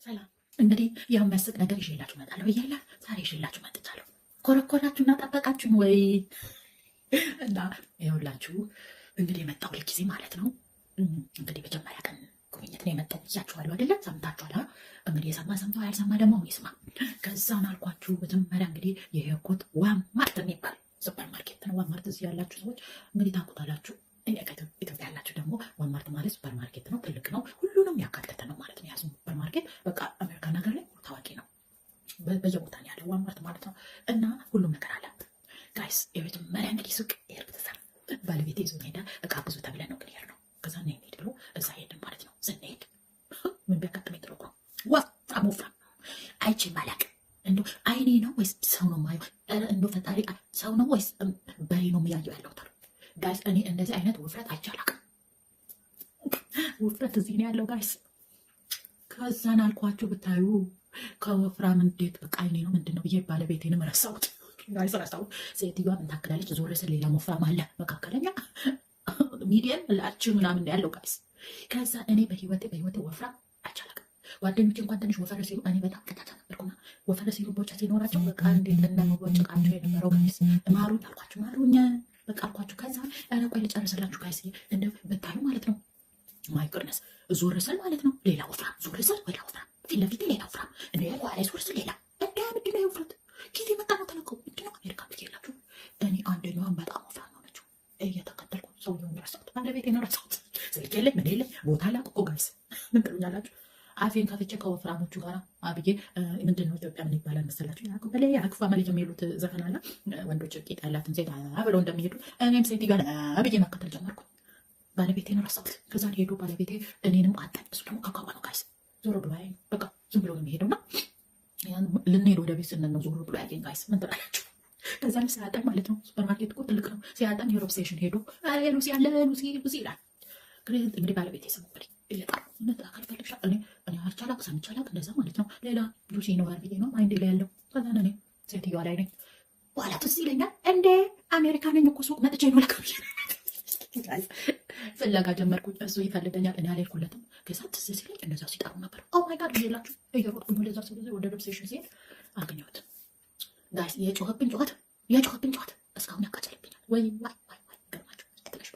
ሰላም እንግዲህ ያው የሚያስቅ ነገር ይዤላችሁ እመጣለሁ ብያለሁ። ዛሬ ይዤላችሁ መጥቻለሁ። ኮረኮራችሁና ጠበቃችሁን ወይ? እና ይኸውላችሁ እንግዲህ የመጣው ጊዜ ማለት ነው። እንግዲህ መጀመሪያ ቀን ጉብኝት ነው የመጣው ብያችኋለሁ አይደለም? ሰምታችኋል። እንግዲህ የሰማ ሰምተው ያልሰማ ደግሞ ይስማ። ከዛን አልኳችሁ መጀመሪያ እንግዲህ የሄድኩት ዋልማርት የሚባል ሱፐር ማርኬት ነው። ዋልማርት እዚህ ያላችሁ ሰዎች እንግዲህ ታውቁታላችሁ። ኢትዮጵያ ያላችሁ ደግሞ ዋልማርት ማለት ሱፐር ማርኬት ነው። ትልቅ ነው። ሁሉንም ያካተተ ነው ማለት ነው። ያ ሱፐር ማርኬት በቃ አሜሪካን ሀገር ላይ ታዋቂ ነው። በየቦታ ነው ያለው ዋልማርት ማለት ነው። እና ሁሉም ነገር አለ ጋይስ። የመጀመሪያ እንግዲህ ሱቅ ሄድኩት። ባለቤቴ ይዞ ሄደ። እቃ ብዙ ተብለን ነው ግን ሄድነው። ከዛ ነው ሄድ ብሎ እዛ ሄድን ማለት ነው። ስንሄድ ምን ቢያጋጥመኝ ጥሩ ነው። ወፍራም አይቼ ማላቅ እንደው አይኔ ነው ወይስ ሰው ነው የማየው? እንደው ፈጣሪ ሰው ነው ወይስ በሬ ነው የሚያየው ያለው ጋይስ? እኔ እንደዚህ አይነት ውፍረት አይቼ አላቅም። ውፍረት እዚህ ነው ያለው ጋይስ። ከዛን አልኳችሁ ብታዩ ከወፍራም እንዴት በቃ አይኔ ነው ምንድን ነው ብዬ ባለቤቴንም ረሳሁት ጋይስ፣ ረሳሁት። ሴትዮዋ ምን ታክላለች? ዞር ስል ሌላ ወፍራም አለ፣ መካከለኛ ሚዲየም ላች ምናምን ያለው ጋይስ። ከዛ እኔ በህይወቴ ወፍራም አይቼ አላቅም። ጓደኞቼ እንኳን ትንሽ ወፈር ሲሉ እኔ በጣም ቀጫጫ ነበርኩና ወፈር ሲሉ ቦቻ ሲኖራቸው በቃ እንዴት እንደመቦጭቃቸው የነበረው ጋይስ። ማሩኝ አልኳችሁ፣ ማሩኝ በቃ አልኳችሁ። ከዛ ኧረ ቆይ ልጨርስላችሁ ጋይስ፣ እንደ ብታዩ ማለት ነው። ማይ ጎድነስ ዞር ስል ማለት ነው ሌላ ወፍራም፣ ዞር ስል ሌላ ወፍራም፣ ፊት ለፊቴ ሌላ ወፍራም፣ እንደ ኋላ ዞር ስል ሌላ። እንደ ምንድን ነው ውፍረት? ጊዜ መጣ ነው ተለቀው ምንድን ነው አሜሪካ ብዬላችሁ። እኔ አንደኛዋን በጣም ወፍራም ሆነችው እየተከተልኩ ሰውየውን ረሳሁት፣ ባለቤቴን ረሳሁት። ስልክ የለኝ ምን የለኝ ቦታ ላቅቆ ጋይስ ምን ትሉኛላችሁ? አፌን ከፍቼ ከወፍራሞቹ ጋር አብዬ ምንድን ነው ኢትዮጵያ ምን ይባላል መሰላችሁ? በላይ አክፋ መሬት የሚሉት ዘፈን አለ። ወንዶች ቂጥ ያላትን ሴት ብለው እንደሚሄዱ እኔም ሴት ጋር አብዬ መከተል ጀመርኩ። ባለቤቴን ረሳሁት። ከዛ ሄዱ ባለቤቴ እኔንም አጣኝ። እሱ ደግሞ ከካባ ነው ጋይስ። ዞሮ ብሎ ያየኝ በቃ ዝም ብሎ ነው የሚሄደው እና ልንሄድ ወደ ቤት ስንል ነው ዞሮ ብሎ ያየኝ ጋይስ። ምን ትላላችሁ? ከዛ ሲያጣኝ ማለት ነው ሱፐርማርኬት እኮ ትልቅ ነው። ሲያጣኝ የሮብሴሽን ሄዶ ሉሲ ያለ ሉሲ ይላል። እንግዲህ ባለቤቴ ስሙ እየጠሩ አካል ፈልግሻል እኔ አልቻላቅ ሰምቻላቅ እንደዛ ማለት ነው። ሌላ ሉሲ ይኖራል ብዬ ነው ማይንድ ላይ ያለው። ከዛ እኔ ሴትዮዋ ላይ ነኝ። በኋላ ትዝ ይለኛል እንዴ አሜሪካ ነኝ እኮ ሱቅ መጥቼ ነው ለካ ፍለጋ ጀመርኩኝ። እሱ ይፈልገኛል እኔ አልሄድኩለትም። ከዛ ትዝ ሲለኝ እንደዛ ሲጠሩ ነበር። ኦ ማይ ጋድ ይላችሁ እየሮጥኩኝ ወደዛ ወደ ሪሴፕሽን ሲሄድ አገኘሁት ጋይስ። የጮህብኝ ጩኸት እስካሁን ያቃጨልብኛል። ወይ ገርማችሁ ትለሽ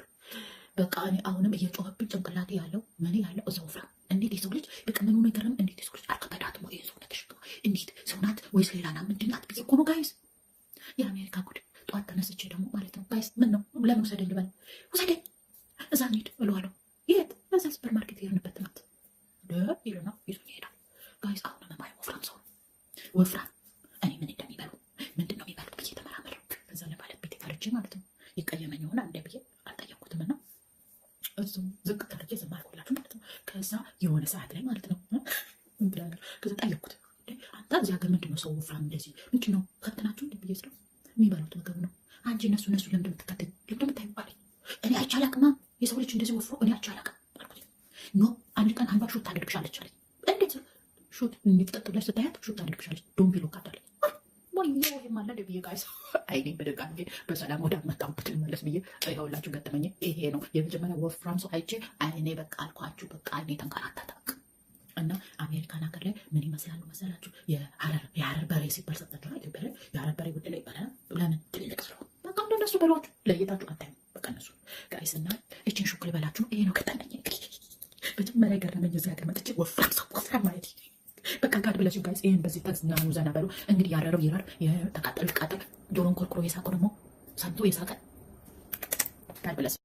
በቃ እኔ አሁንም እየጮህብኝ ጭንቅላቴ ያለው ምን ያለው እዛ ወፍራም። እንዴት የሰው ልጅ በቃ ምን ሆኖ ይገርም። እንዴት የሰው ልጅ አልከበዳትም ወይ ሰውነት ተሸክማ? እንዴት ሰው ናት ወይስ ሌላ ናት? ምንድን ናት ብዬ እኮ ነው ጋይስ። የአሜሪካ ጉድ። ጠዋት ተነስቼ ደግሞ ማለት ነው ጋይስ ምን ነው ለምን ውሰደኝ ልበል? ውሰደኝ እዛ እንሂድ እለዋለሁ። የት? በዛ ሱፐር ማርኬት የሄድንበት ናት ይሉና ይዞኝ ይሄዳል ጋይስ። አሁን መማይ ወፍራም ሰው ወፍራም እኔ ምን እንደሚበሉ ምንድን ነው የሚበሉት ብዬ ተመራመረ። ከዛ ለባለቤቴ ፈርቼ ማለት ነው ይቀየመኝ ሆነ እንደ ብዬ አልጠየኩትም እና እሱ ዝቅ ተደርጌ ዝም አልኩላችሁ ማለት ነው። ከዛ የሆነ ሰዓት ላይ ማለት ነው ከዛ ጠየኩት፣ አንተ እዚህ ሀገር ምንድን ነው ሰው ወፍራም እንደዚህ ምንድን ነው ከብትናችሁ እንደ ብዬ ስለው የሚበሉት ምግብ ነው። አንቺ እነሱ ለምንድን የምትከተኝ ለምንድን የምታዩ አለኝ። እኔ አይቼ አላቅማ የሰው ልጅ እንደዚህ ወፍሮ እኔ አይቼ አላቅም አልኩት። ኖ አንድ ቀን አንዷ ሹት ታደርግሻለች አለኝ። እንዴት ሹት እንዲፍጠጥ ብለሽ ስታያት ሹት ታደርግሻለች ዶምቢሎ ካዳለኝ ማለ ብዬ ጋይስ አይኔ በደጋ በሰላም ወደ መጣሁበት ልመለስ ብዬ ይኸውላችሁ ገጠመኝ ይሄ ነው። የመጀመሪያ ወፍራም ሰው አይቼ አይኔ በቃ አልኳችሁ በቃ አይኔ ተንከራተተ። እና አሜሪካን ሀገር ላይ ምን ይመስላሉ መሰላችሁ? የሀረር በሬ ሲባል ሰጣችሁ ነው። ኢትዮጵያ ላይ የሀረር በሬ ጉድ ላይ ይባላል። ለምን? ትልልቅ ስለሆነ በቃ እንደነሱ በሏችሁ፣ ለየታችሁ አታዩ በቃ እነሱ ጋይስ። እና እችን ሹክል በላችሁ ይሄ ነው ገጠመኝ። መጀመሪያ ገረመኝ እዚህ ሀገር መጥቼ ወፍራም ሰው ወፍራም ማለት በቃ ጋድ ብላችሁ ጋይስ። ይሄን በዚህ ተዝናኑ ዘና በሉ። እንግዲህ ያረረው ይረር፣ የተቃጠሉ ይቃጠል፣ ጆሮን ኮርኩሮ የሳቀው ደግሞ ሰምቶ የሳቀ ጋድ ብለስ